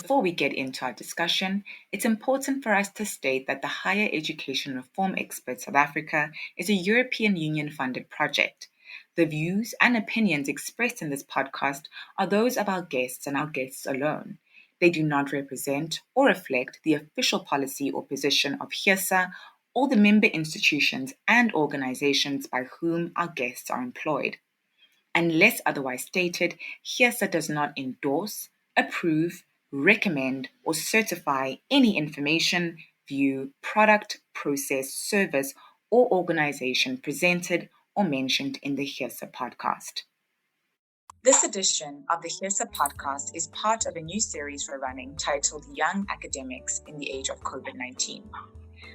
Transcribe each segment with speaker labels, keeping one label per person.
Speaker 1: Before we get into our discussion, it's important for us to state that the Higher Education Reform Experts South Africa is a European Union-funded project. The views and opinions expressed in this podcast are those of our guests and our guests alone. They do not represent or reflect the official policy or position of HERESA or the member institutions and organizations by whom our guests are employed. Unless otherwise stated, HERESA does not endorse, approve, recommend, or certify any information, view, product, process, service, or organization presented or mentioned in the HERESA podcast. This edition of the HERESA podcast is part of a new series we're running titled Young Academics in the Age of COVID-19.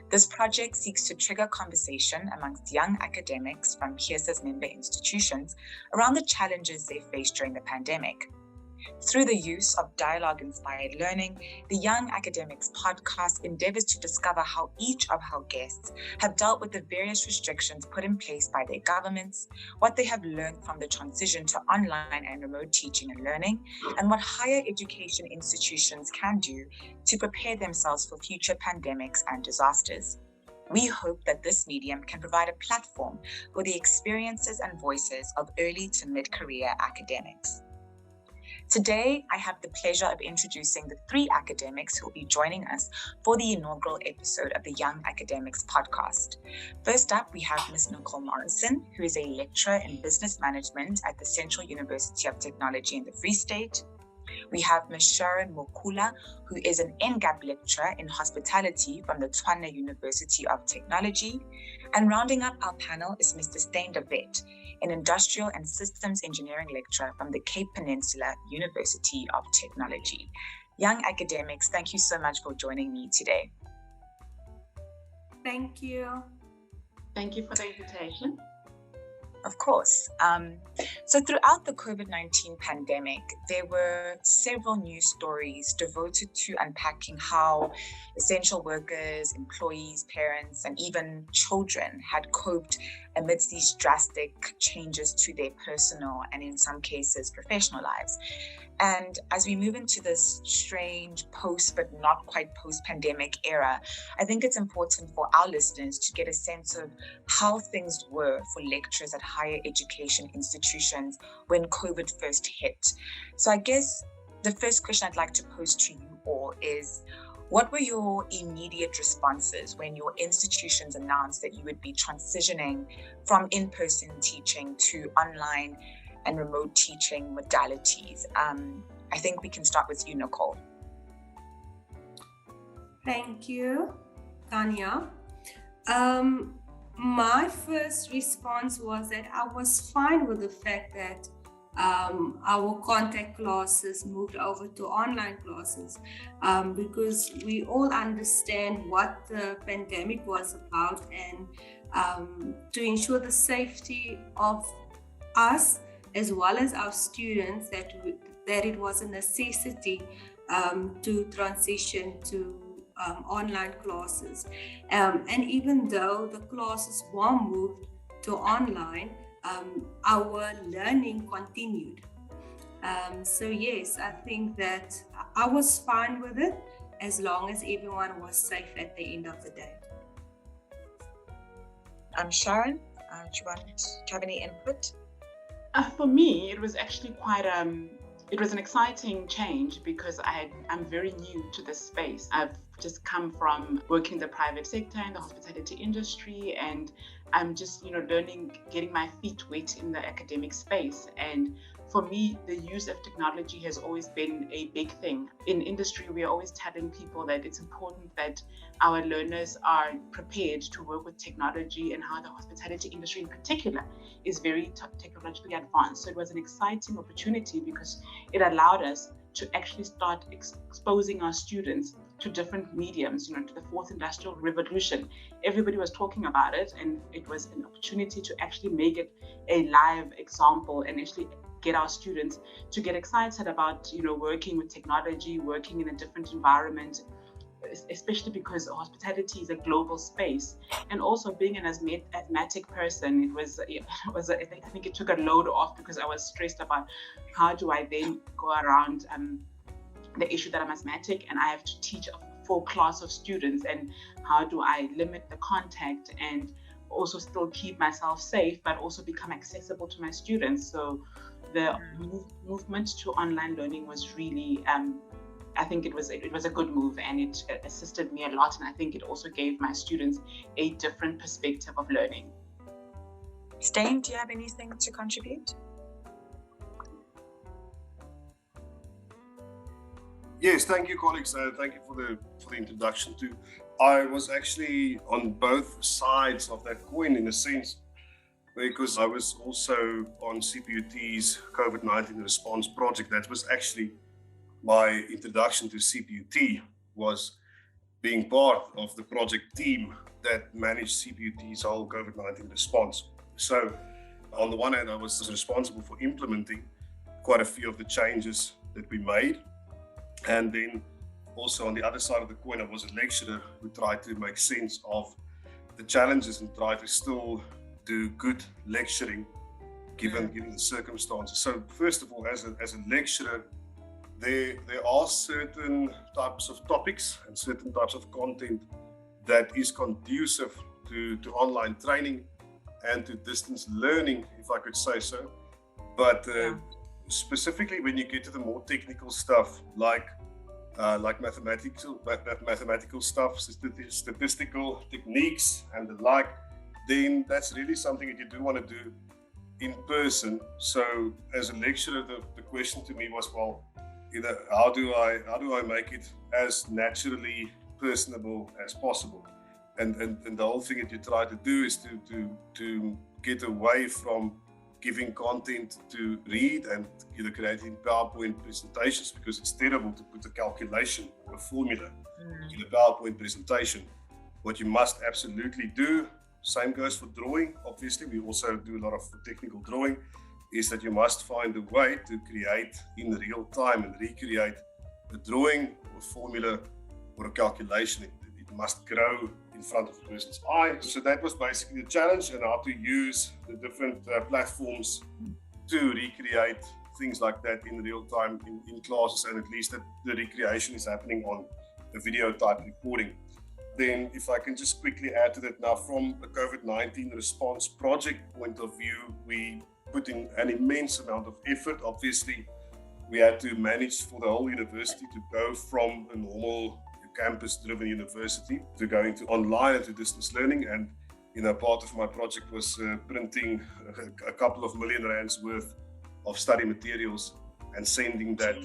Speaker 1: This project seeks to trigger conversation amongst young academics from HERESA's member institutions around the challenges they faced during the pandemic. Through the use of dialogue-inspired learning, the Young Academics podcast endeavours to discover how each of our guests have dealt with the various restrictions put in place by their governments, what they have learned from the transition to online and remote teaching and learning, and what higher education institutions can do to prepare themselves for future pandemics and disasters. We hope that this medium can provide a platform for the experiences and voices of early to mid-career academics. Today, I have the pleasure of introducing the three academics who will be joining us for the inaugural episode of the Young Academics podcast. First up, we have Ms. Nicole Morrison, who is a lecturer in business management at the Central University of Technology in the Free State. We have Ms. Sharon Mukhola, who is an NGAP lecturer in hospitality from the Tshwane University of Technology. And rounding up our panel is Mr. Steyn de Wet, an industrial and systems engineering lecturer from the Peninsula University of Technology. Young academics, thank you so much for joining me today.
Speaker 2: Thank you.
Speaker 3: Thank you for the invitation.
Speaker 1: Of course. So throughout the COVID-19 pandemic, there were several news stories devoted to unpacking how essential workers, employees, parents, and even children had coped amidst these drastic changes to their personal and in some cases professional lives. And as we move into this strange post but not quite post-pandemic era, I think it's important for our listeners to get a sense of how things were for lecturers at higher education institutions when COVID first hit. So I guess the first question I'd like to pose to you all is, what were your immediate responses when your institutions announced that you would be transitioning from in-person teaching to online and remote teaching modalities? I think we can start with you, Nicole.
Speaker 2: Thank you, Tanya. My first response was that I was fine with the fact that our contact classes moved over to online classes because we all understand what the pandemic was about, and to ensure the safety of us as well as our students, that it was a necessity to transition to online classes. And even though the classes were moved to online, our learning continued. So yes, I think that I was fine with it as long as everyone was safe at the end of the day.
Speaker 1: Sharon, do you want to have any input?
Speaker 3: For me, it was actually quite it was an exciting change because I'm very new to this space. I've just come from working in the private sector in the hospitality industry, and I'm just, learning, getting my feet wet in the academic space. And for me, the use of technology has always been a big thing. In industry, we are always telling people that it's important that our learners are prepared to work with technology, and how the hospitality industry in particular is very technologically advanced. So it was an exciting opportunity because it allowed us to actually start exposing our students to different mediums, to the fourth industrial revolution. Everybody was talking about it, and it was an opportunity to actually make it a live example and actually get our students to get excited about, working with technology, working in a different environment, especially because hospitality is a global space. And also being an asthmatic person, I think it took a load off because I was stressed about how do I then go around the issue that I'm asthmatic and I have to teach a full class of students, and how do I limit the contact and also still keep myself safe, but also become accessible to my students. So the movement to online learning was really, I think it was a good move, and it assisted me a lot. And I think it also gave my students a different perspective of learning.
Speaker 4: Steyn, do you have anything to contribute?
Speaker 5: Yes, thank you, colleagues. Thank you for the introduction too. I was actually on both sides of that coin in a sense, because I was also on CPUT's COVID-19 response project. That was actually my introduction to CPUT, was being part of the project team that managed CPUT's whole COVID-19 response. So on the one hand, I was responsible for implementing quite a few of the changes that we made. And then also on the other side of the coin, I was a lecturer who tried to make sense of the challenges and try to still do good lecturing given the circumstances. So first of all, as a lecturer, there are certain types of topics and certain types of content that is conducive to online training and to distance learning, if I could say so. But specifically when you get to the more technical stuff, like mathematical stuff, statistical techniques and the like, then that's really something that you do want to do in person. So as a lecturer, the question to me was, well, how do I make it as naturally personable as possible? And the whole thing that you try to do is to get away from giving content to read and creating PowerPoint presentations, because it's terrible to put a calculation or a formula in a PowerPoint presentation. What you must absolutely do, same goes for drawing, obviously, we also do a lot of technical drawing, is that you must find a way to create in real time and recreate a drawing or a formula or a calculation. It must grow in front of a person's eye. So that was basically the challenge, and how to use the different platforms to recreate things like that in real time in classes, and at least that the recreation is happening on a video type recording. Then if I can just quickly add to that now, from a COVID-19 response project point of view, we put in an immense amount of effort. Obviously, we had to manage for the whole university to go from a normal campus-driven university to going to online and to distance learning. And part of my project was printing a couple of million rands worth of study materials and sending that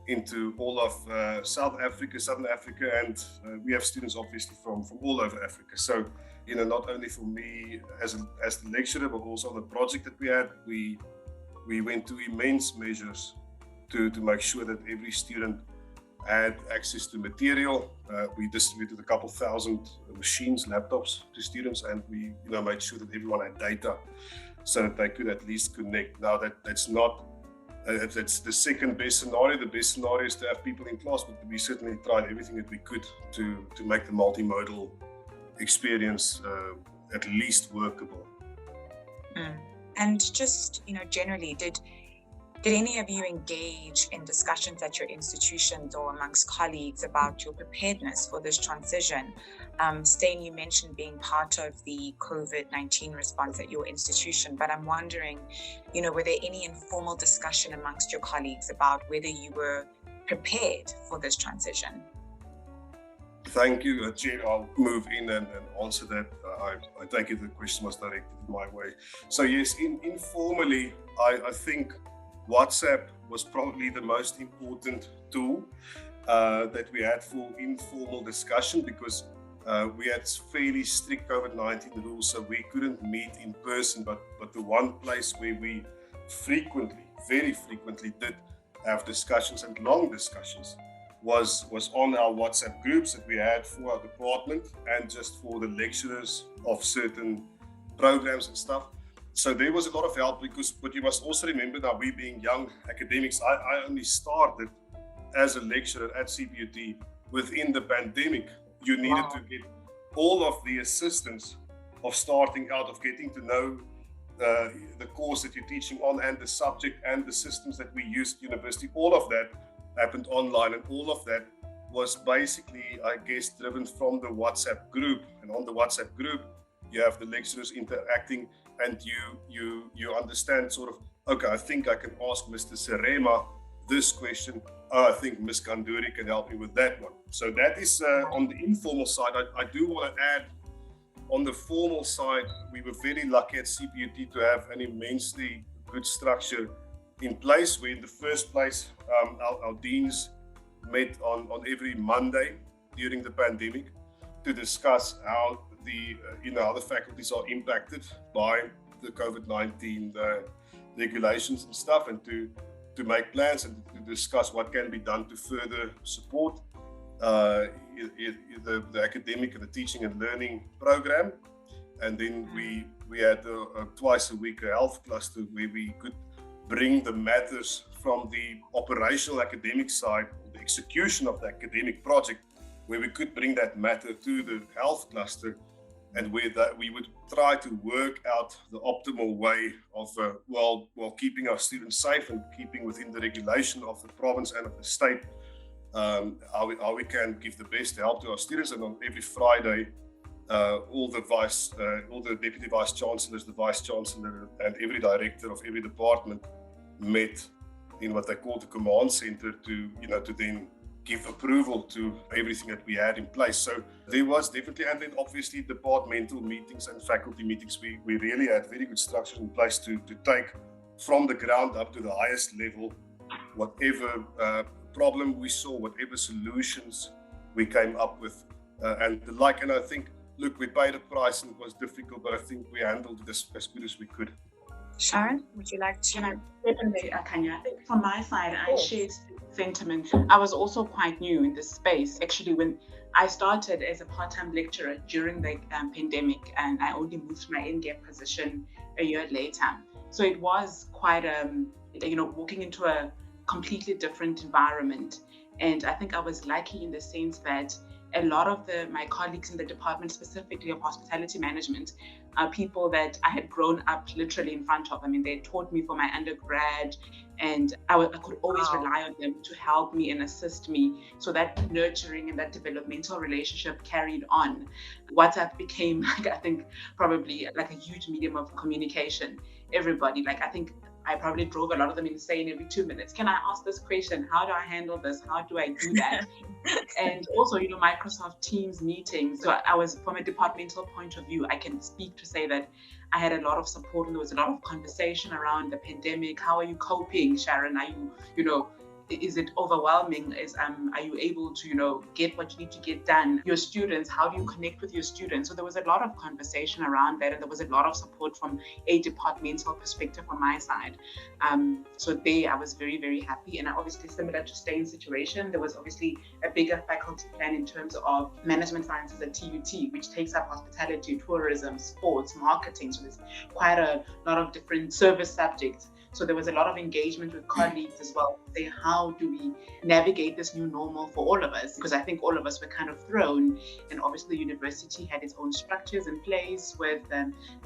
Speaker 5: into all of South Africa, Southern Africa, and we have students obviously from all over Africa. So, not only for me as the lecturer, but also on the project that we had, we went to immense measures to make sure that every student had access to material. We distributed a couple thousand machines, laptops to students, and we made sure that everyone had data so that they could at least connect. Now that's the second best scenario. The best scenario is to have people in class, but we certainly tried everything that we could to make the multimodal experience at least workable.
Speaker 4: And just generally, did any of you engage in discussions at your institutions or amongst colleagues about your preparedness for this transition? Steyn, you mentioned being part of the COVID-19 response at your institution, but I'm wondering, were there any informal discussion amongst your colleagues about whether you were prepared for this transition?
Speaker 5: Thank you, Chair. I'll move in and answer that. I take it the question was directed my way. So yes, informally, I think WhatsApp was probably the most important tool that we had for informal discussion, because we had fairly strict COVID-19 rules, so we couldn't meet in person. But the one place where we very frequently did have discussions, and long discussions, was on our WhatsApp groups that we had for our department and just for the lecturers of certain programs and stuff. So there was a lot of help, but you must also remember, now we being young academics, I only started as a lecturer at CPUT within the pandemic. You needed to get all of the assistance of starting out, of getting to know the course that you're teaching on and the subject and the systems that we use at university. All of that happened online, and all of that was basically, I guess, driven from the WhatsApp group. And on the WhatsApp group, you have the lecturers interacting, and you understand sort of, okay, I think I can ask Mr. Serema this question. Oh, I think Ms. Kanduri can help me with that one. So that is on the informal side. I do want to add, on the formal side, we were very lucky at CPUT to have an immensely good structure in place, where in the first place, our deans met on every Monday during the pandemic to discuss how how the faculties are impacted by the COVID-19 regulations and stuff, and to make plans and to discuss what can be done to further support the academic and the teaching and learning program. And then we had twice a week a health cluster where we could bring the matters from the operational academic side, the execution of the academic project, where we could bring that matter to the health cluster, and where that we would try to work out the optimal way of while keeping our students safe and keeping within the regulation of the province and of the state, how we can give the best help to our students. And on every Friday, all the deputy vice chancellors, the vice chancellor, and every director of every department met in what they call the command center to then give approval to everything that we had in place. So there was definitely, and then obviously departmental meetings and faculty meetings, we really had very good structures in place to take from the ground up to the highest level whatever problem we saw, whatever solutions we came up with, and the like. And I think, look, we paid a price and it was difficult, but I think we handled it as good as we could.
Speaker 4: Sharon, would you like to?
Speaker 3: Definitely, Kanya. I think from my side, I shared sentiment. I was also quite new in this space. Actually, when I started as a part-time lecturer during the pandemic, and I only moved to my NGAP position a year later. So it was quite, walking into a completely different environment. And I think I was lucky in the sense that a lot of my colleagues in the department, specifically of hospitality management, are people that I had grown up literally in front of. I mean, they taught me for my undergrad, and I could always rely on them to help me and assist me. So that nurturing and that developmental relationship carried on. WhatsApp became, I think, probably like a huge medium of communication. Everybody, I think I probably drove a lot of them insane every 2 minutes. Can I ask this question? How do I handle this? How do I do that? And also, Microsoft Teams meetings. So I was, from a departmental point of view, I can speak to say that I had a lot of support, and there was a lot of conversation around the pandemic. How are you coping, Sharon? Are you, is it overwhelming? Are you able to, get what you need to get done? Your students, how do you connect with your students? So there was a lot of conversation around that, and there was a lot of support from a departmental perspective on my side. So there, I was very, very happy. And obviously, similar to Steyn's situation, there was obviously a bigger faculty plan in terms of management sciences at TUT, which takes up hospitality, tourism, sports, marketing. So there's quite a lot of different service subjects. So there was a lot of engagement with colleagues as well to say, how do we navigate this new normal for all of us? Because I think all of us were kind of thrown, and obviously the university had its own structures in place with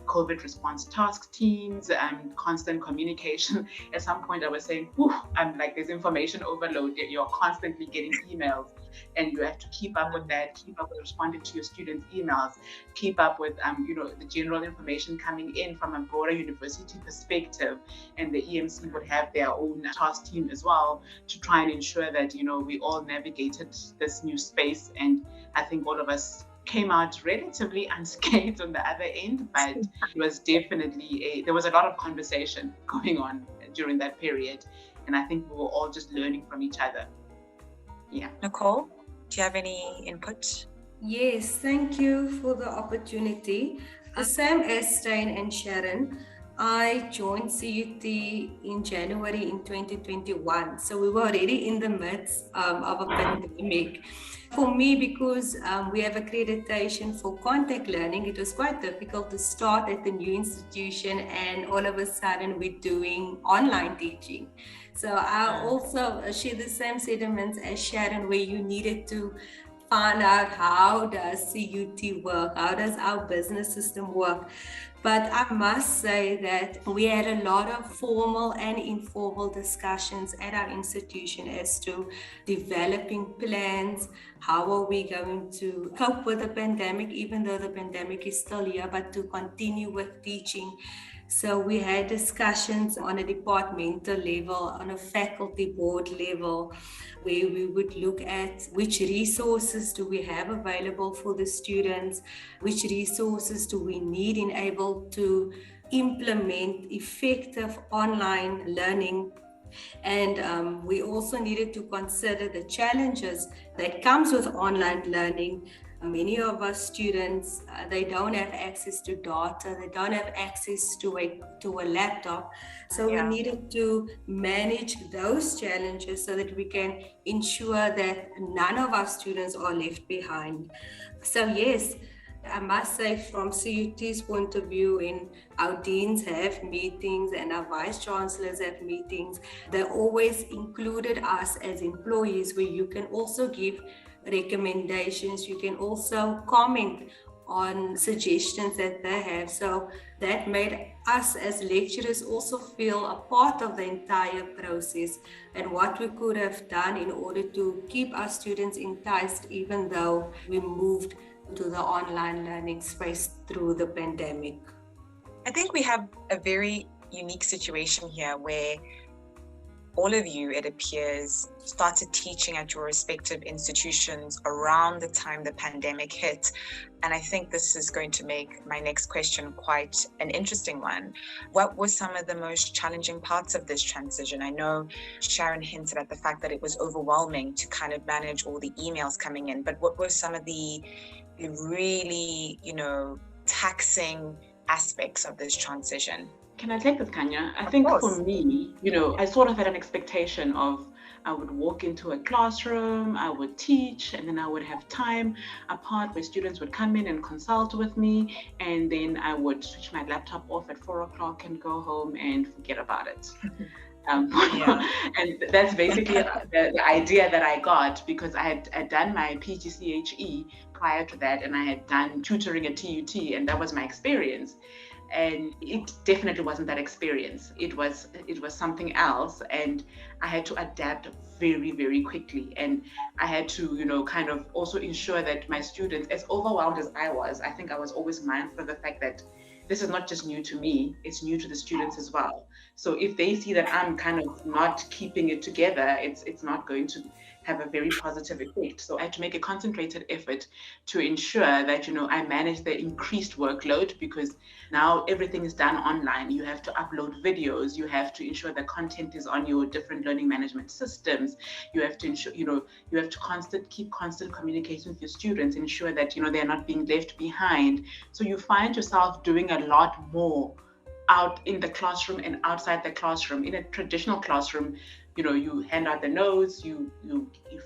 Speaker 3: COVID response task teams and constant communication. At some point I was saying, I'm like, there's information overload. You're constantly getting emails, and you have to keep up with that, keep up with responding to your students' emails, keep up with the general information coming in from a broader university perspective. And the EMC would have their own task team as well to try and ensure that we all navigated this new space. And I think all of us came out relatively unscathed on the other end, but it was definitely there was a lot of conversation going on during that period, and I think we were all just learning from each other. Yeah.
Speaker 4: Nicole, do you have any input?
Speaker 2: Yes, thank you for the opportunity. The same as Steyn and Sharon, I joined CUT in January in 2021. So we were already in the midst of a pandemic. For me, because we have accreditation for contact learning, it was quite difficult to start at the new institution, and all of a sudden we're doing online teaching. So I also share the same sentiments as Sharon, where you needed to find out, how does CUT work? How does our business system work? But I must say that we had a lot of formal and informal discussions at our institution as to developing plans. How are we going to cope with the pandemic, even though the pandemic is still here, but to continue with teaching. So we had discussions on a departmental level, on a faculty board level, where we would look at which resources do we have available for the students, which resources do we need in able to implement effective online learning. And we also needed to consider the challenges that comes with online learning. Many of our students, they don't have access to data, they don't have access to a laptop. So we needed to manage those challenges so that we can ensure that none of our students are left behind. So yes, I must say from CUT's point of view, when our deans have meetings and our vice chancellors have meetings, they always included us as employees where you can also give recommendations, you can also comment on suggestions that they have. So that made us as lecturers also feel a part of the entire process and what we could have done in order to keep our students enticed, even though we moved to the online learning space through the pandemic.
Speaker 4: I think we have a very unique situation here where all of you, it appears, started teaching at your respective institutions around the time the pandemic hit. And I think this is going to make my next question quite an interesting one. What were some of the most challenging parts of this transition? I know Sharon hinted at the fact that it was overwhelming to kind of manage all the emails coming in, but what were some of the really, taxing aspects of this transition?
Speaker 3: Can I take this, Kanya? I think for me, I sort of had an expectation of I would walk into a classroom, I would teach, and then I would have time apart where students would come in and consult with me, and then I would switch my laptop off at 4 o'clock and go home and forget about it. And that's basically the idea that I got, because I had done my PGCHE prior to that, and I had done tutoring at TUT, and that was my experience. And it definitely wasn't that experience. It was something else, and I had to adapt very, very quickly. And I had to, kind of also ensure that my students, as overwhelmed as I think I was always mindful of the fact that this is not just new to me, it's new to the students as well. So if they see that I'm kind of not keeping it together, it's not going to have a very positive effect. So I had to make a concentrated effort to ensure that, I manage the increased workload, because now everything is done online. You have to upload videos. You have to ensure the content is on your different learning management systems. You have to ensure, you have to keep constant communication with your students, ensure that, they're not being left behind. So you find yourself doing a lot more out in the classroom and outside the classroom. In a traditional classroom, you hand out the notes, you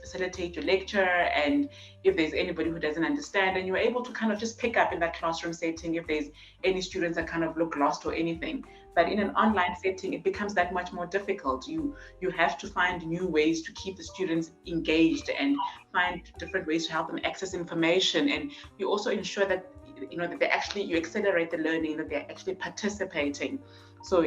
Speaker 3: facilitate your lecture, and if there's anybody who doesn't understand, and you're able to kind of just pick up in that classroom setting if there's any students that kind of look lost or anything. But in an online setting, it becomes that much more difficult. You have to find new ways to keep the students engaged and find different ways to help them access information, and you also ensure that that you accelerate the learning, that they're actually participating. So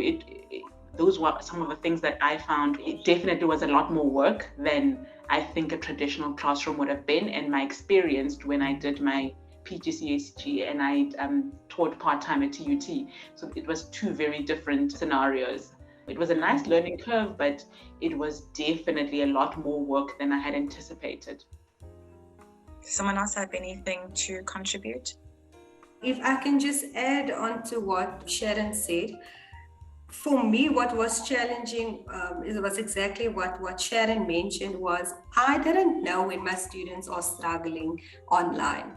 Speaker 3: those were some of the things that I found. It definitely was a lot more work than I think a traditional classroom would have been. And my experience when I did my PGCHE and I taught part-time at TUT. So it was two very different scenarios. It was a nice learning curve, but it was definitely a lot more work than I had anticipated.
Speaker 4: Does someone else have anything to contribute?
Speaker 2: If I can just add on to what Sharon said, for me, what was challenging was exactly what Sharon mentioned. Was I didn't know when my students are struggling online.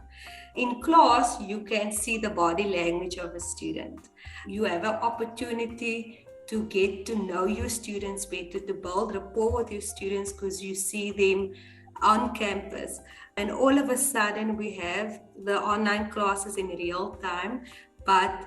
Speaker 2: In class, you can see the body language of a student. You have an opportunity to get to know your students better, to build rapport with your students, because you see them on campus. And all of a sudden, we have the online classes in real time, but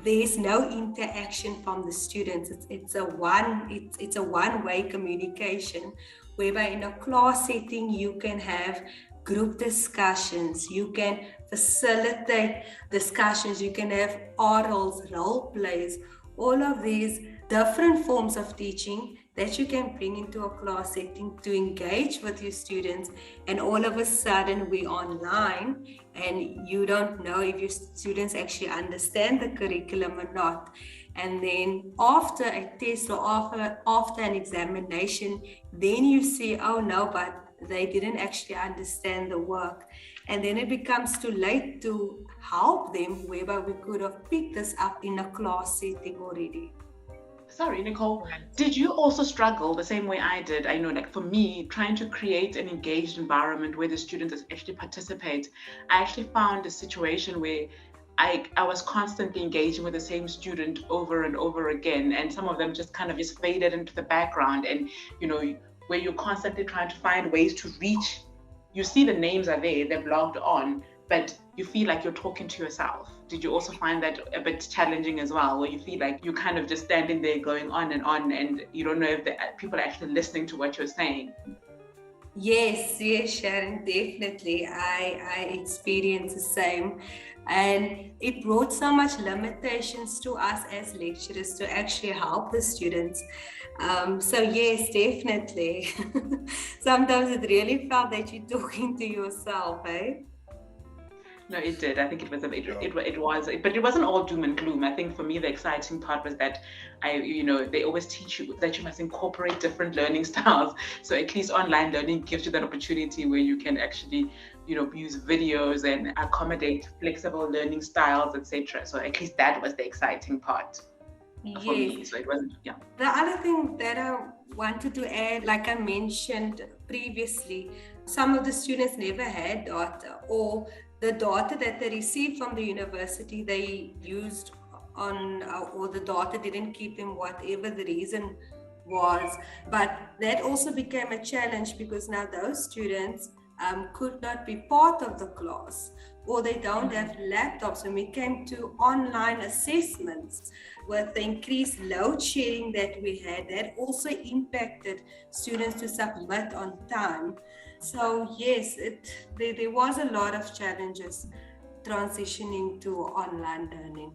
Speaker 2: there's no interaction from the students. It's a one-way communication, whereby in a class setting you can have group discussions, you can facilitate discussions, you can have orals, role plays, all of these different forms of teaching that you can bring into a class setting to engage with your students. And all of a sudden we're online and you don't know if your students actually understand the curriculum or not. And then after a test or after an examination, then you see, oh no, but they didn't actually understand the work. And then it becomes too late to help them, whereby we could have picked this up in a class setting already.
Speaker 3: Sorry, Nicole, did you also struggle the same way I did? I know, like for me, trying to create an engaged environment where the students actually participate, I actually found a situation where I was constantly engaging with the same student over and over again, and some of them just kind of just faded into the background. And, you know, where you're constantly trying to find ways to reach, you see the names are there, they're logged on, but you feel like you're talking to yourself. Did you also find that a bit challenging as well, where you feel like you're kind of just standing there going on and you don't know if the people are actually listening to what you're saying?
Speaker 2: Yes, Sharon, definitely. I experienced the same. And it brought so much limitations to us as lecturers to actually help the students. So yes, definitely. Sometimes it really felt that you're talking to yourself, eh?
Speaker 3: No, it did. I think it was but it wasn't all doom and gloom. I think for me, the exciting part was that they always teach you that you must incorporate different learning styles. So at least online learning gives you that opportunity where you can actually, use videos and accommodate flexible learning styles, etc. So at least that was the exciting part for me. So it wasn't, yeah.
Speaker 2: The other thing that I wanted to add, like I mentioned previously, some of the students never had data, or the data that they received from the university they used on, or the data didn't keep them, whatever the reason was. But that also became a challenge because now those students could not be part of the class, or they don't have laptops. When we came to online assessments, with the increased load shedding that we had, that also impacted students to submit on time. So yes, there was a lot of challenges transitioning to online learning.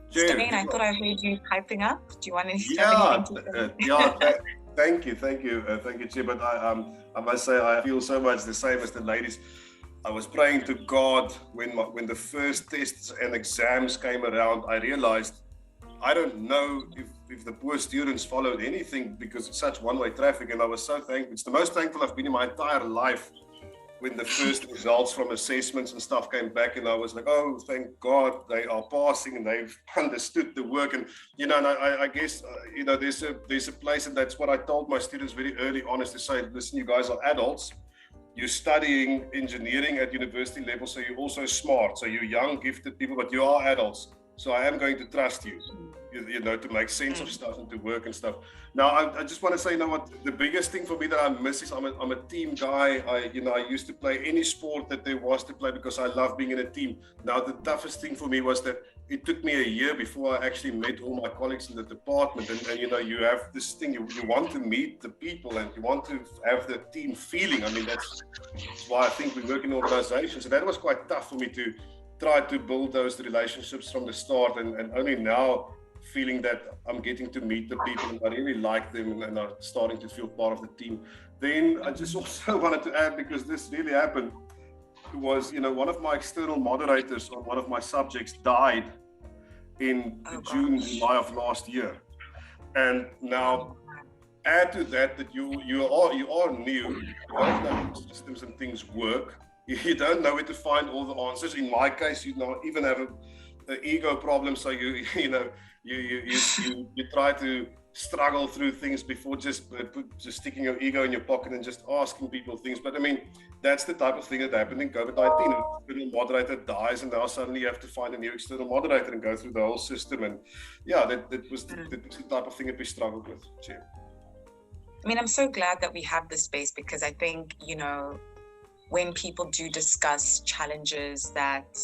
Speaker 4: Steyn, I thought I heard you piping up. Do you want to
Speaker 5: Thank you, Chair. But I must say I feel so much the same as the ladies. I was praying to God when the first tests and exams came around. I realized I don't know if the poor students followed anything because it's such one-way traffic, and I was so thankful. It's the most thankful I've been in my entire life when the first results from assessments and stuff came back, and I was like, oh, thank God they are passing and they've understood the work. And and I guess there's a place, and that's what I told my students very early on, is to say, listen, you guys are adults. You're studying engineering at university level, so you're also smart. So you're young, gifted people, but you are adults. So I am going to trust you, to make sense of stuff and to work and stuff. Now, I just want to say, what the biggest thing for me that I miss is I'm a team guy. I used to play any sport that there was to play because I love being in a team. Now, the toughest thing for me was that it took me a year before I actually met all my colleagues in the department. And you have this thing, you want to meet the people and you want to have the team feeling. I mean, that's why I think we work in organizations. And that was quite tough for me to try to build those relationships from the start, and only now feeling that I'm getting to meet the people and I really like them and are starting to feel part of the team. Then I just also wanted to add, because this really happened, was one of my external moderators on one of my subjects died in June, July of last year. And now add to that you are new, you don't know how systems and things work. You don't know where to find all the answers. In my case, you even have an ego problem, so you try to struggle through things before just sticking your ego in your pocket and just asking people things. But I mean, that's the type of thing that happened in COVID-19. An external moderator dies, and now suddenly you have to find a new external moderator and go through the whole system. And yeah, that was the type of thing that we struggled with. Chair.
Speaker 4: I mean, I'm so glad that we have this space, because I think, when people do discuss challenges that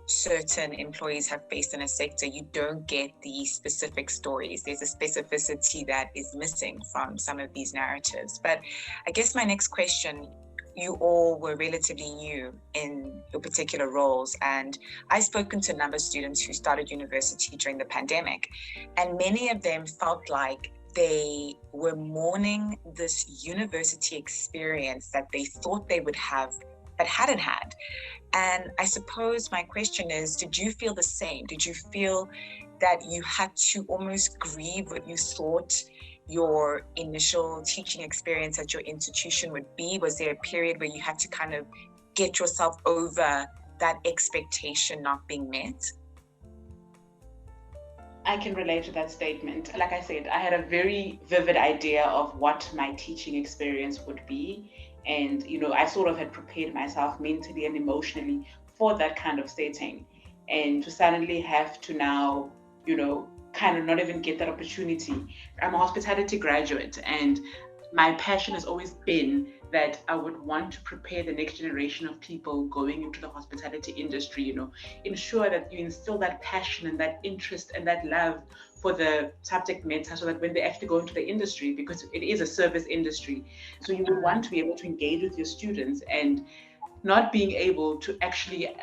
Speaker 4: certain employees have faced in a sector, you don't get the specific stories. There's a specificity that is missing from some of these narratives. But I guess my next question you all were relatively new in your particular roles. And I've spoken to a number of students who started university during the pandemic, and many of them felt like they were mourning this university experience that they thought they would have but hadn't had. And I suppose my question is, did you feel the same? Did you feel that you had to almost grieve what you thought your initial teaching experience at your institution would be? Was there a period where you had to kind of get yourself over that expectation not being met?
Speaker 3: I can relate to that statement. Like I said, I had a very vivid idea of what my teaching experience would be. And, I sort of had prepared myself mentally and emotionally for that kind of setting. And to suddenly have to now, kind of not even get that opportunity. I'm a hospitality graduate, and my passion has always been that I would want to prepare the next generation of people going into the hospitality industry, ensure that you instill that passion and that interest and that love for the subject matter, so that when they actually go into the industry, because it is a service industry, so you would want to be able to engage with your students, and not being able to actually,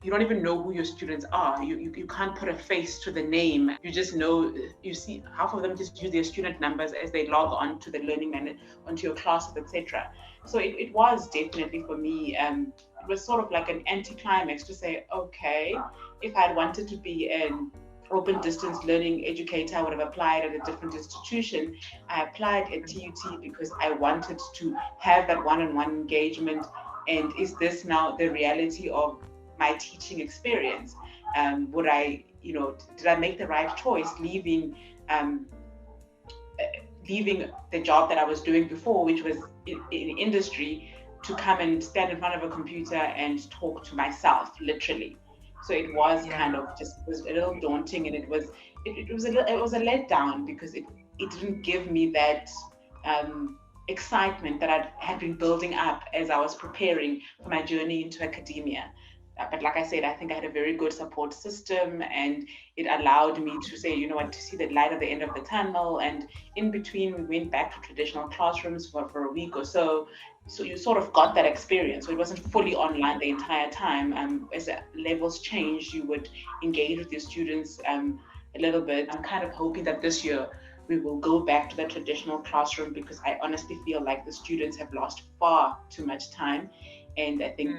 Speaker 3: you don't even know who your students are. You can't put a face to the name. You just know, you see half of them just use their student numbers as they log on to the learning manager, onto your classes, etc. So it was definitely for me, it was sort of like an anticlimax to say, okay, if I had wanted to be an open distance learning educator, I would have applied at a different institution. I applied at TUT because I wanted to have that one-on-one engagement. And is this now the reality of my teaching experience? Would I, did I make the right choice leaving the job that I was doing before, which was in industry, to come and stand in front of a computer and talk to myself, literally? So it was kind of just, it was a little daunting, and it was a letdown, because it didn't give me that excitement that I had been building up as I was preparing for my journey into academia. But like I said, I think I had a very good support system, and it allowed me to say, to see the light at the end of the tunnel. And in between, we went back to traditional classrooms for a week or so. So you sort of got that experience. So it wasn't fully online the entire time. As the levels changed, you would engage with your students a little bit. I'm kind of hoping that this year we will go back to the traditional classroom, because I honestly feel like the students have lost far too much time. And I think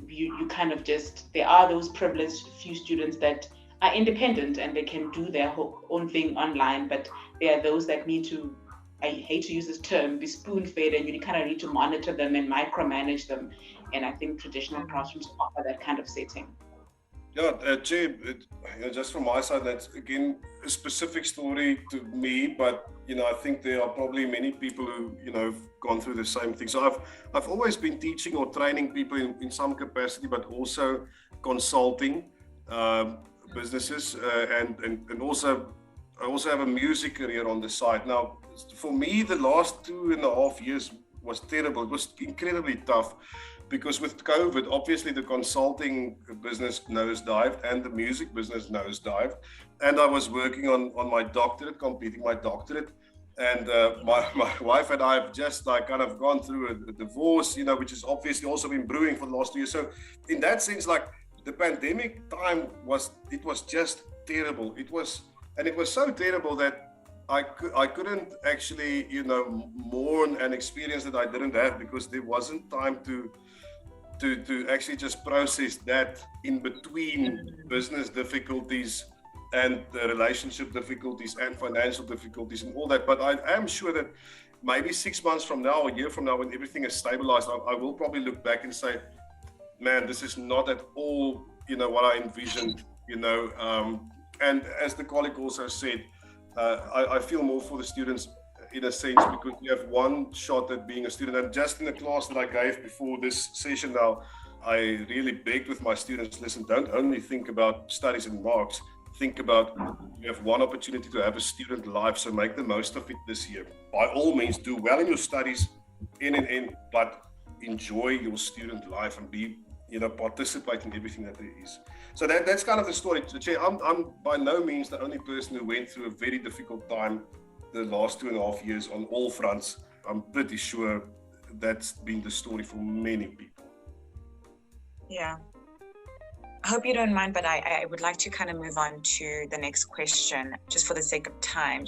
Speaker 3: you kind of just, there are those privileged few students that are independent and they can do their own thing online, but there are those that need to, I hate to use this term, be spoon-fed, and you kind of need to monitor them and micromanage them. And I think traditional classrooms offer that kind of setting.
Speaker 5: Yeah, Jay, just from my side, that's again a specific story to me, but I think there are probably many people who have gone through the same thing. So I've always been teaching or training people in some capacity, but also consulting businesses, and also I also have a music career on the side. Now, for me, the last 2.5 years was terrible. It was incredibly tough, because with COVID, obviously the consulting business nosedived and the music business nosedived. And I was working on my doctorate, completing my doctorate. And my wife and I have just kind of gone through a divorce, which has obviously also been brewing for the last 2 years. So in that sense, the pandemic time was just terrible. It was so terrible that I couldn't actually, mourn an experience that I didn't have, because there wasn't time to actually just process that in between business difficulties and the relationship difficulties and financial difficulties and all that. But I am sure that maybe 6 months from now, a year from now, when everything is stabilized, I will probably look back and say, man, this is not at all, what I envisioned, and as the colleague also said, I feel more for the students in a sense, because we have one shot at being a student. And just in the class that I gave before this session now, I really begged with my students, listen, don't only think about studies and marks, think about you have one opportunity to have a student life, so make the most of it this year. By all means, do well in your studies, but enjoy your student life and be, participate in everything that there is. So that's kind of the story. I'm by no means the only person who went through a very difficult time the last 2.5 years on all fronts. I'm pretty sure that's been the story for many people.
Speaker 4: Yeah. I hope you don't mind, but I would like to kind of move on to the next question, just for the sake of time.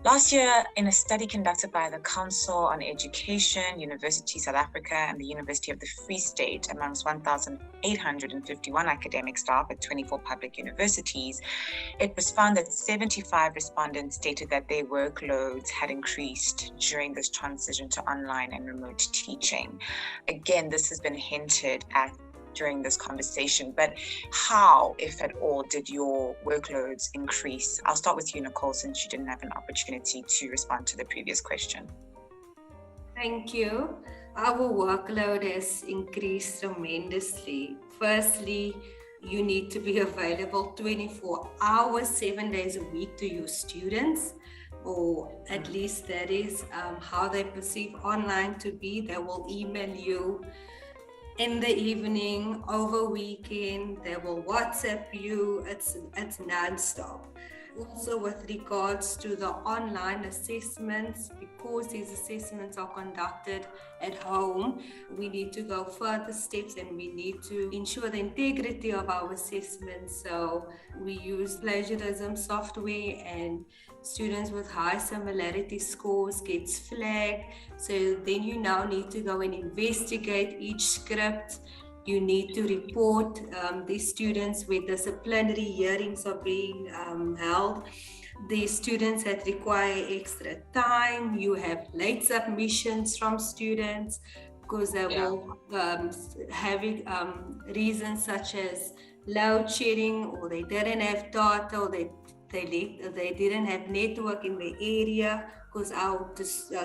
Speaker 4: Last year, in a study conducted by the Council on Education, University South Africa, and the University of the Free State amongst 1,851 academic staff at 24 public universities, it was found that 75 respondents stated that their workloads had increased during this transition to online and remote teaching. Again, this has been hinted at during this conversation, but how, if at all, did your workloads increase? I'll start with you, Nicole, since you didn't have an opportunity to respond to the previous question.
Speaker 2: Thank you. Our workload has increased tremendously. Firstly, you need to be available 24 hours, 7 days a week to your students, or at least that is how they perceive online to be. They will email you in the evening, over weekend, they will WhatsApp you. It's non-stop. Also, with regards to the online assessments, because these assessments are conducted at home, we need to go further steps and we need to ensure the integrity of our assessments. So we use plagiarism software, and students with high similarity scores gets flagged. So then you now need to go and investigate each script. You need to report these students where disciplinary hearings are being held. The students that require extra time, you have late submissions from students because they will have reasons such as load shedding, or they didn't have data, or they didn't have network in the area because our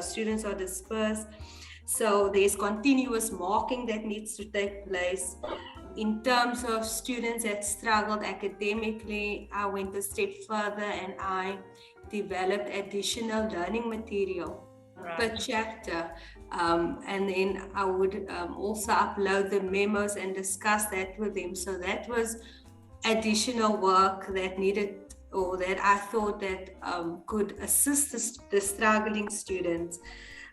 Speaker 2: students are dispersed. So there's continuous marking that needs to take place. In terms of students that struggled academically, I went a step further and I developed additional learning material per chapter. And then I would also upload the memos and discuss that with them. So that was additional work that needed, or that I thought that could assist the struggling students.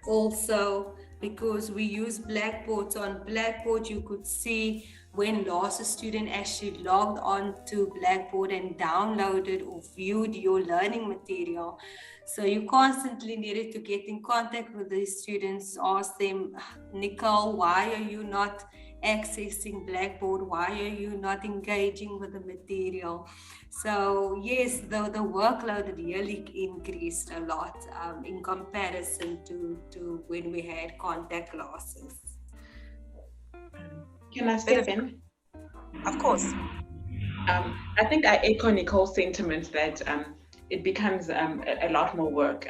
Speaker 2: Also, because we use Blackboards, on Blackboard you could see when last a student actually logged on to Blackboard and downloaded or viewed your learning material. So you constantly needed to get in contact with these students, ask them, Nicole, why are you not accessing Blackboard? Why are you not engaging with the material? So yes, the workload really increased a lot in comparison to when we had contact classes.
Speaker 3: Can I step in?
Speaker 4: Of course.
Speaker 3: I think I echo Nicole's sentiments that it becomes a lot more work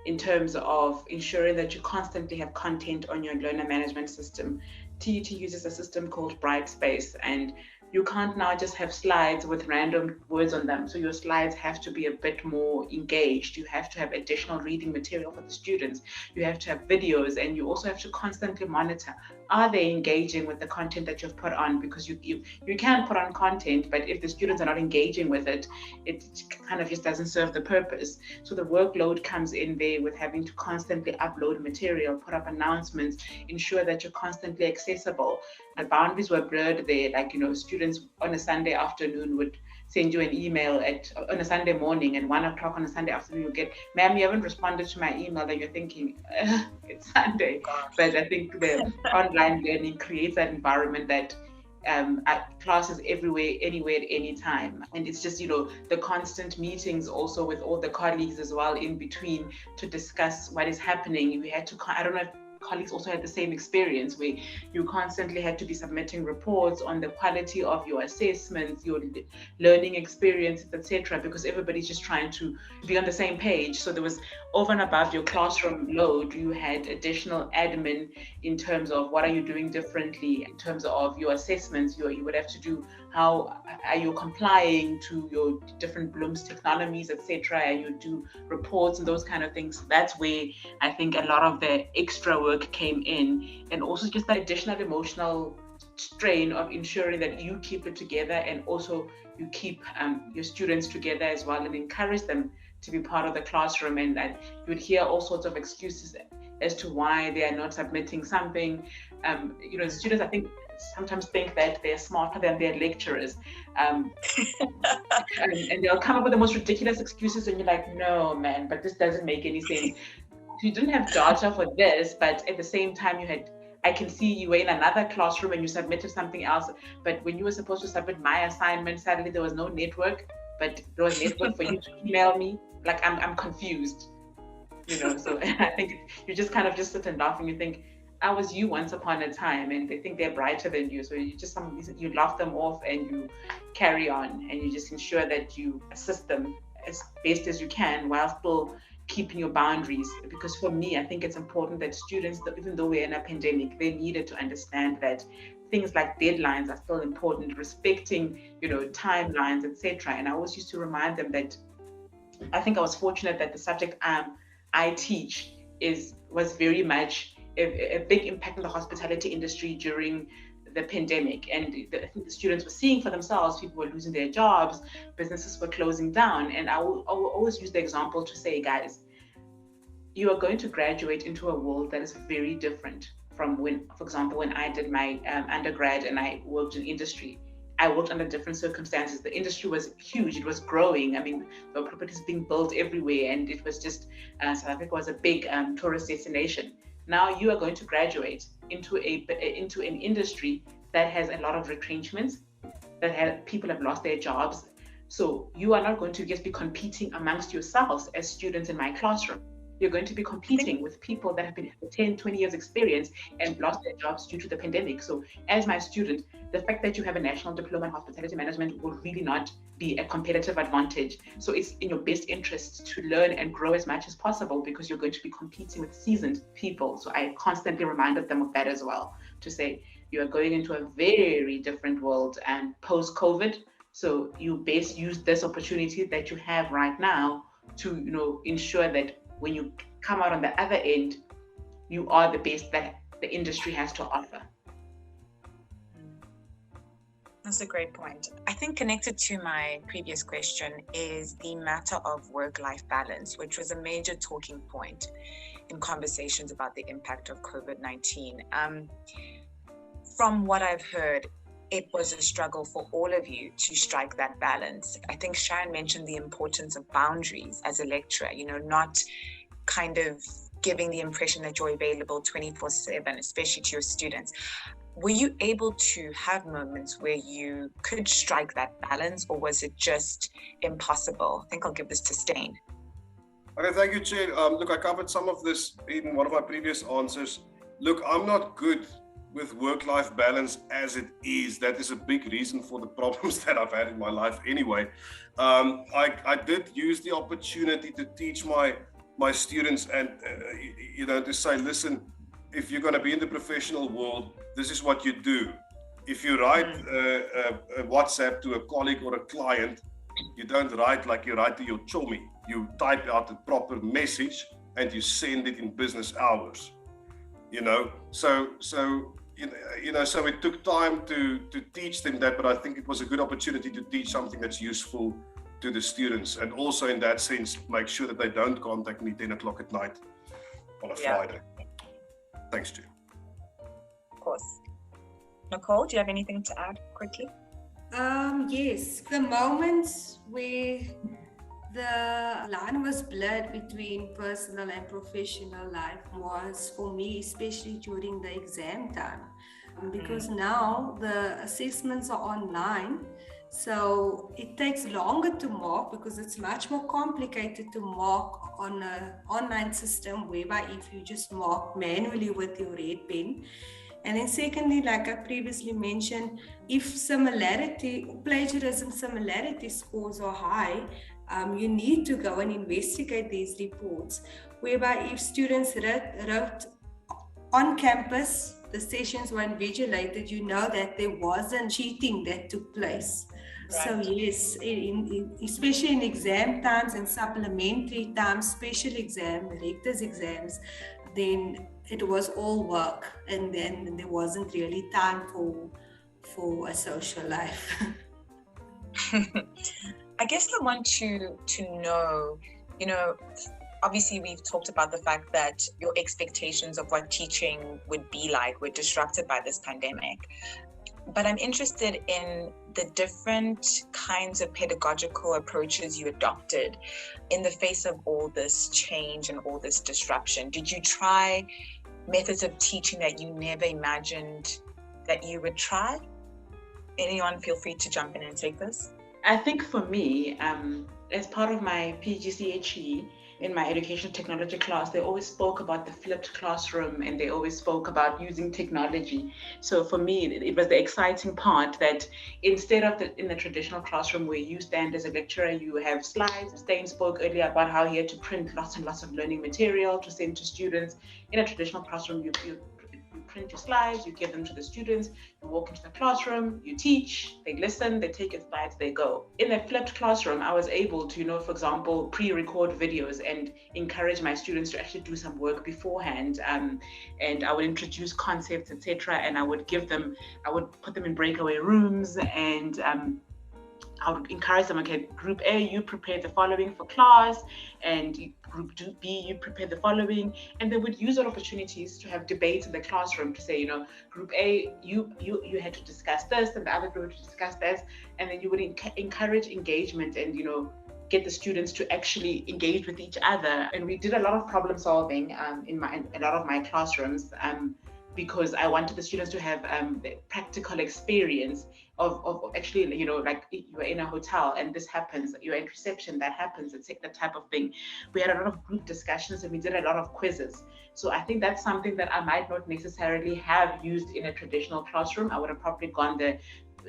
Speaker 3: in terms of ensuring that you constantly have content on your learner management system. TUT uses a system called Brightspace, and you can't now just have slides with random words on them. So your slides have to be a bit more engaged. You have to have additional reading material for the students. You have to have videos, and you also have to constantly monitor, are they engaging with the content that you've put on? Because you can put on content, but if the students are not engaging with it, it kind of just doesn't serve the purpose. So the workload comes in there with having to constantly upload material, put up announcements, ensure that you're constantly accessible. The boundaries were blurred there. Like, students on a Sunday afternoon would send you an email on a Sunday morning, and 1 o'clock on a Sunday afternoon you get, ma'am, you haven't responded to my email. That you're thinking, it's Sunday. But I think the online learning creates that environment that classes everywhere, anywhere, at any time. And it's just, the constant meetings also with all the colleagues as well in between to discuss what is happening. We had to, I don't know if colleagues also had the same experience, where you constantly had to be submitting reports on the quality of your assessments, your learning experiences, etc., because everybody's just trying to be on the same page. So there was, over and above your classroom load, you had additional admin in terms of what are you doing differently in terms of your assessments. You would have to do, how are you complying to your different Bloom's taxonomies, etc., and you do reports and those kind of things. That's where I think a lot of the extra work came in, and also just that additional emotional strain of ensuring that you keep it together, and also you keep your students together as well, and encourage them to be part of the classroom. And that you would hear all sorts of excuses as to why they are not submitting something. The students, I think, sometimes think that they're smarter than their lecturers. And they'll come up with the most ridiculous excuses, and you're like, no, man, but this doesn't make any sense. You didn't have data for this, but at the same time I can see you were in another classroom and you submitted something else, but when you were supposed to submit my assignment, suddenly there was no network, but there was network for you to email me. Like, I'm confused, so I think you just kind of just sit and laugh and you think, I was you once upon a time, and they think they're brighter than you. So you laugh them off and you carry on, and you just ensure that you assist them as best as you can while still keeping your boundaries. Because for me, I think it's important that students, even though we're in a pandemic, they needed to understand that things like deadlines are still important, respecting, timelines, etc. And I always used to remind them that I think I was fortunate that the subject I teach was very much a big impact on the hospitality industry during the pandemic. And I think the students were seeing for themselves, people were losing their jobs, businesses were closing down. And I will always use the example to say, guys, you are going to graduate into a world that is very different from when, for example, when I did my undergrad and I worked in industry. I worked under different circumstances. The industry was huge. It was growing. I mean, there were properties being built everywhere, and it was just, South Africa was a big tourist destination. Now you are going to graduate into an industry that has a lot of retrenchments, people have lost their jobs. So you are not going to just be competing amongst yourselves as students in my classroom. You're going to be competing with people that have been 10, 20 years experience and lost their jobs due to the pandemic. So as my student, the fact that you have a national diploma in hospitality management will really not be a competitive advantage. So it's in your best interest to learn and grow as much as possible, because you're going to be competing with seasoned people. So I constantly reminded them of that as well, to say you are going into a very different world and post-COVID. So you best use this opportunity that you have right now to, ensure that when you come out on the other end, you are the best that the industry has to offer.
Speaker 4: That's a great point. I think connected to my previous question is the matter of work-life balance, which was a major talking point in conversations about the impact of COVID-19. From what I've heard, it was a struggle for all of you to strike that balance. I think Sharon mentioned the importance of boundaries as a lecturer, not kind of giving the impression that you're available 24/7, especially to your students. Were you able to have moments where you could strike that balance, or was it just impossible? I think I'll give this to Steyn.
Speaker 5: Okay, thank you, Chair. Look, I covered some of this in one of my previous answers. Look, I'm not good with work-life balance as it is. That is a big reason for the problems that I've had in my life anyway. I did use the opportunity to teach my students and, to say, listen, if you're going to be in the professional world, this is what you do. If you write a WhatsApp to a colleague or a client, you don't write like you write to your chummy. You type out a proper message and you send it in business hours. So it took time to teach them that, but I think it was a good opportunity to teach something that's useful to the students, and also in that sense, make sure that they don't contact me 10 o'clock at night on a Friday. Thanks, Stu.
Speaker 4: Of course. Nicole, do you have anything to add quickly?
Speaker 2: Yes, the moments where the line was blurred between personal and professional life was for me, especially during the exam time, because now the assessments are online. So it takes longer to mark, because it's much more complicated to mark on an online system, whereby if you just mark manually with your red pen. And then secondly, like I previously mentioned, if plagiarism similarity scores are high, you need to go and investigate these reports, whereby if students wrote on campus, the sessions were invigilated, that there wasn't cheating that took place. Right. So yes, especially in exam times and supplementary times, special exam, rector's exams, then it was all work, and then there wasn't really time for a social life.
Speaker 4: I guess I want to know, obviously we've talked about the fact that your expectations of what teaching would be like were disrupted by this pandemic. But I'm interested in the different kinds of pedagogical approaches you adopted in the face of all this change and all this disruption. Did you try methods of teaching that you never imagined that you would try? Anyone feel free to jump in and take this?
Speaker 3: I think for me, as part of my PGCHE, in my education technology class, they always spoke about the flipped classroom and they always spoke about using technology. So for me, it was the exciting part that instead of in the traditional classroom where you stand as a lecturer, you have slides. Steyn spoke earlier about how he had to print lots and lots of learning material to send to students. In a traditional classroom, you print your slides, you give them to the students, you walk into the classroom, you teach, they listen, they take your slides, they go. In a flipped classroom, I was able to, for example, pre-record videos and encourage my students to actually do some work beforehand. And I would introduce concepts, etc. And I would put them in breakaway rooms and I would encourage them, okay, group A, you prepare the following for class, and group B, you prepare the following. And they would use all opportunities to have debates in the classroom to say, group A, you had to discuss this, and the other group had to discuss that. And then you would encourage engagement and, get the students to actually engage with each other. And we did a lot of problem solving in a lot of my classrooms because I wanted the students to have the practical experience of actually, like you are in a hotel and this happens, you're in reception, that happens, it's that type of thing. We had a lot of group discussions and we did a lot of quizzes. So I think that's something that I might not necessarily have used in a traditional classroom. I would have probably gone the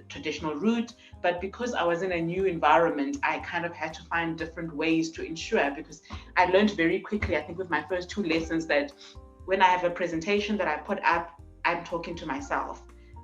Speaker 3: traditional route, but because I was in a new environment, I kind of had to find different ways to ensure, because I learned very quickly, I think with my first 2 lessons, that when I have a presentation that I put up, I'm talking to myself.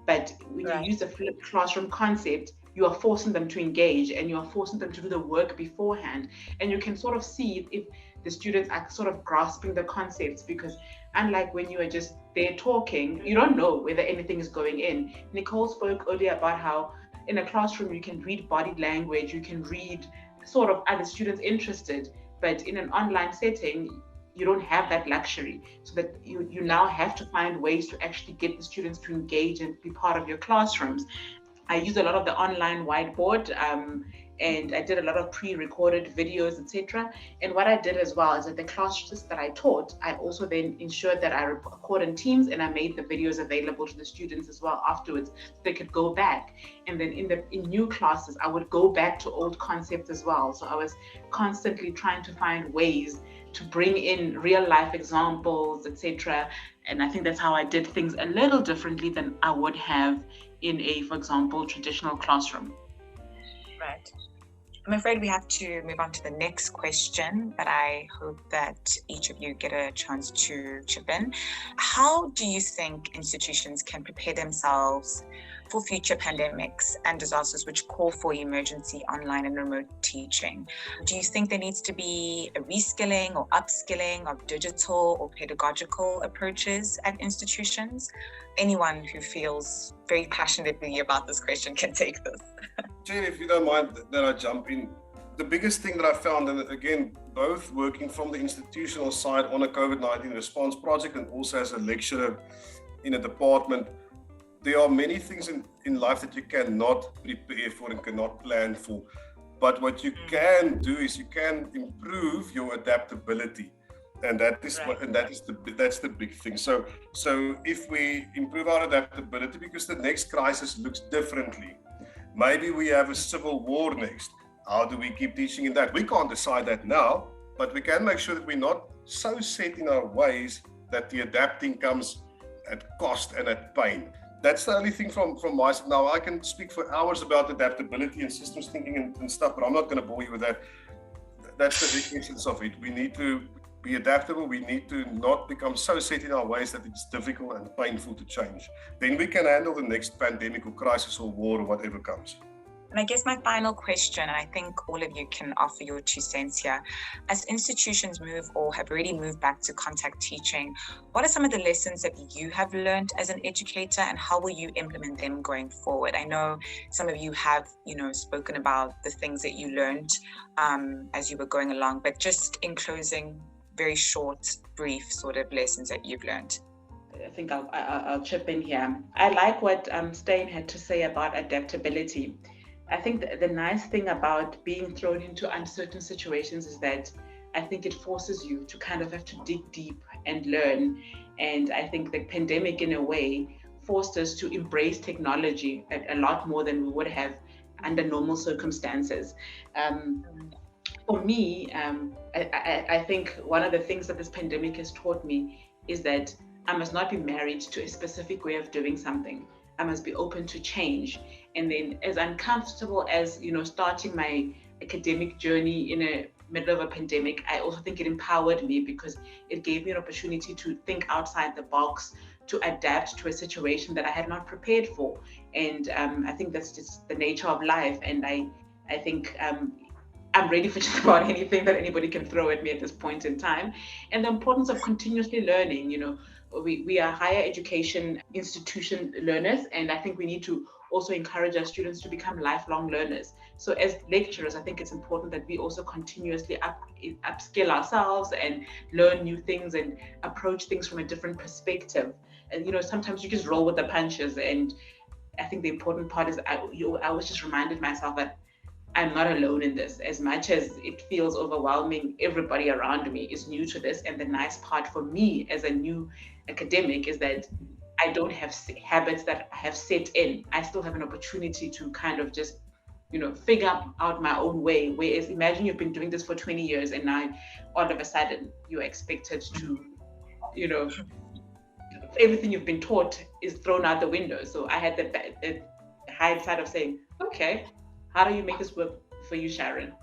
Speaker 3: But when you use the flipped classroom concept, you are forcing them to engage and you are forcing them to do the work beforehand. And you can sort of see if the students are sort of grasping the concepts, because unlike when you are just there talking, you don't know whether anything is going in. Nicole spoke earlier about how in a classroom, you can read body language, you can read sort of are the students interested, but in an online setting, you don't have that luxury, so that you now have to find ways to actually get the students to engage and be part of your classrooms. I use a lot of the online whiteboard and I did a lot of pre-recorded videos, etc. And what I did as well is that the classes that I taught, I also then ensured that I record in Teams and I made the videos available to the students as well afterwards, so they could go back. And then in new classes, I would go back to old concepts as well. So I was constantly trying to find ways to bring in real life examples, etc. And I think that's how I did things a little differently than I would have in a, for example, traditional classroom.
Speaker 4: Right. I'm afraid we have to move on to the next question, but I hope that each of you get a chance to chip in. How do you think institutions can prepare themselves for future pandemics and disasters which call for emergency online and remote teaching? Do you think there needs to be a reskilling or upskilling of digital or pedagogical approaches at institutions? Anyone who feels very passionately about this question can take this.
Speaker 5: Jane, if you don't mind that I jump in. The biggest thing that I found, and again, both working from the institutional side on a COVID-19 response project and also as a lecturer in a department, there are many things in life that you cannot prepare for and cannot plan for. But what you can do is you can improve your adaptability. And that's the big thing. So if we improve our adaptability, because the next crisis looks differently. Maybe we have a civil war next. How do we keep teaching in that? We can't decide that now, but we can make sure that we're not so set in our ways that the adapting comes at cost and at pain. That's the only thing from my side. Now, I can speak for hours about adaptability and systems thinking and stuff, but I'm not going to bore you with that. That's the essence of it. We need to be adaptable. We need to not become so set in our ways that it's difficult and painful to change. Then we can handle the next pandemic or crisis or war or whatever comes.
Speaker 4: And I guess my final question, and I think all of you can offer your 2 cents here. As institutions move or have already moved back to contact teaching, what are some of the lessons that you have learned as an educator and how will you implement them going forward? I know some of you have, spoken about the things that you learned as you were going along, but just in closing, very short, brief sort of lessons that you've learned?
Speaker 3: I think I'll chip in here. I like what Steyn had to say about adaptability. I think the nice thing about being thrown into uncertain situations is that I think it forces you to kind of have to dig deep and learn. And I think the pandemic, in a way, forced us to embrace technology a lot more than we would have under normal circumstances. For me, I think one of the things that this pandemic has taught me is that I must not be married to a specific way of doing something. I must be open to change. And then, as uncomfortable as starting my academic journey in a middle of a pandemic, I also think it empowered me because it gave me an opportunity to think outside the box, to adapt to a situation that I had not prepared for. And I think that's just the nature of life. And I think I'm ready for just about anything that anybody can throw at me at this point in time. And the importance of continuously learning, we are higher education institution learners, and I think we need to also encourage our students to become lifelong learners. So as lecturers, I think it's important that we also continuously upskill ourselves and learn new things and approach things from a different perspective. And sometimes you just roll with the punches, and I think the important part is I always just reminded myself that I'm not alone in this. As much as it feels overwhelming, everybody around me is new to this. And the nice part for me as a new academic is that I don't have habits that have set in. I still have an opportunity to kind of just, figure out my own way. Whereas imagine you've been doing this for 20 years and now all of a sudden you're expected to, everything you've been taught is thrown out the window. So I had the hindsight of saying, okay, how do you make this work for you, Sharon?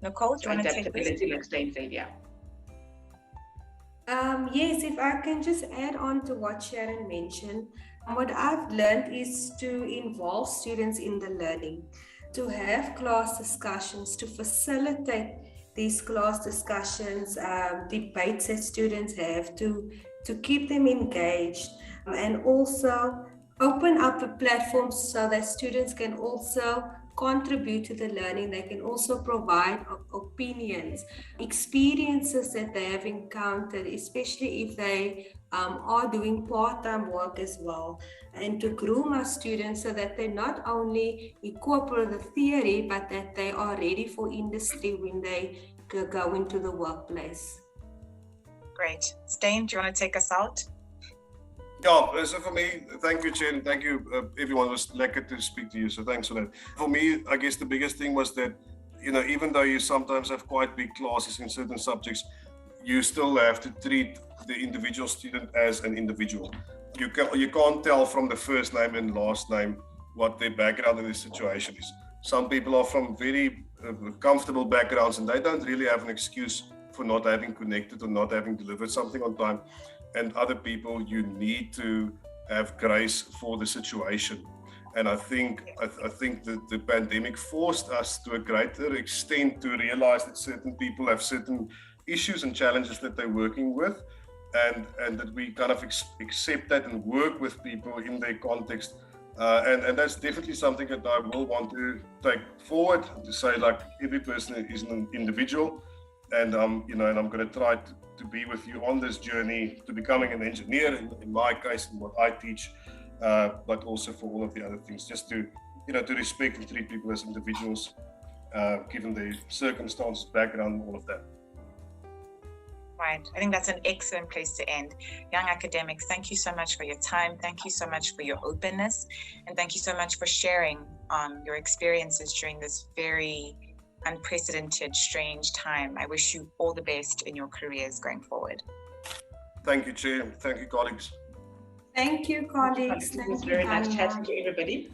Speaker 4: Nicole, do you want to take this?
Speaker 3: Adaptability, like Steyn said, yeah.
Speaker 2: Yes, if I can just add on to what Sharon mentioned, what I've learned is to involve students in the learning, to have class discussions, to facilitate these class discussions, debates that students have, to keep them engaged, and also open up a platform so that students can also contribute to the learning. They can also provide opinions, experiences that they have encountered, especially if they are doing part-time work as well, and to groom our students so that they not only equip with the theory, but that they are ready for industry when they go into the workplace.
Speaker 4: Great. Steyn, do you want to take us out?
Speaker 5: Yeah, so for me, thank you, Chen. Thank you, everyone. It was lekker to speak to you, so thanks for that. For me, I guess the biggest thing was that, even though you sometimes have quite big classes in certain subjects, you still have to treat the individual student as an individual. You can't tell from the first name and last name what their background in this situation is. Some people are from very comfortable backgrounds and they don't really have an excuse for not having connected or not having delivered something on time. And other people, you need to have grace for the situation. And I think that the pandemic forced us to a greater extent to realize that certain people have certain issues and challenges that they're working with, and that we kind of accept that and work with people in their context. And that's definitely something that I will want to take forward, to say, like, every person is an individual, and and I'm going to try to be with you on this journey to becoming an engineer, in my case, and what I teach, but also for all of the other things, just to to respect and treat people as individuals, given their circumstances, background, all of that.
Speaker 4: Right. I think that's an excellent place to end. Young academics, thank you so much for your time. Thank you so much for your openness. And thank you so much for sharing your experiences during this very unprecedented, strange time. I wish you all the best in your careers going forward.
Speaker 5: Thank you, Chair. Thank you, colleagues.
Speaker 2: Thank you, colleagues.
Speaker 3: It was very nice chatting to everybody.